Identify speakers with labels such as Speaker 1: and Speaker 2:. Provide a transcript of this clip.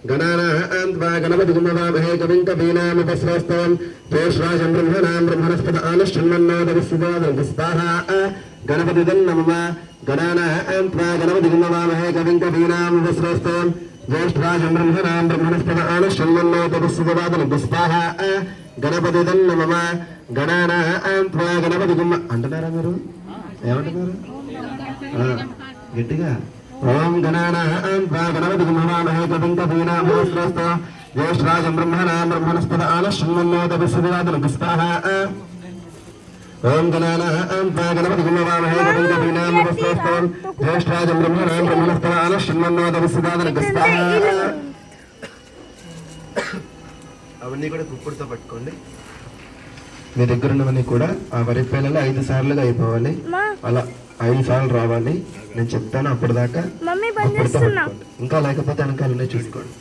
Speaker 1: गणानान्त्वा गणपतिगुणवामहे कविं कवीनामुपस्रस्तवं ज्येष्ठराजं ब्रह्मणां ब्रह्मणस्पत आनश्चन्मन्नोदविस्सुवादस्वाहा गणपतिदन्नमः गणानान्त्वा गणपतिगुणवामहे कविं कवीनामुपस्रस्तवं ज्येष्ठराजं ब्रह्मणां ब्रह्मणस्पत आनश्चन्मन्नोदविस्सुवादस्वाहा गणपतिदन्नमः गणानान्त्वा गणपतिगुण्म అంటున్నారా మీరు ఏమంటున్నారు గట్టిగా ओम गणानान्त्वा गणपतिगुणवामहे कविं कवीनामुपस्रस्तवं ज्येष्ठराजं ब्रह्मणां ब्रह्मणस्पत आनश्चन्मन्नोदविस्सुवादस्वाहा ओम गणानान्त्वा गणपतिगुणवामहे कविं कवीनामुपस्रस्तवं ज्येष्ठराजं ब्रह्मणां ब्रह्मणस्पत आनश्चन्मन्नोदविस्सुवादस्वाहा అవన్నీ కూడా కుప్పుడుతో పట్టుకోండి. మీ దగ్గర ఉన్నవన్నీ కూడా ఆ వరి పేలలో 5 సార్లుగా అయిపోవాలి. అలా 5 సార్లు రావాలి. నేను చెప్తాను అప్పటిదాకా ఇంకా లేకపోతే వెనకాలనే చూసుకోండి.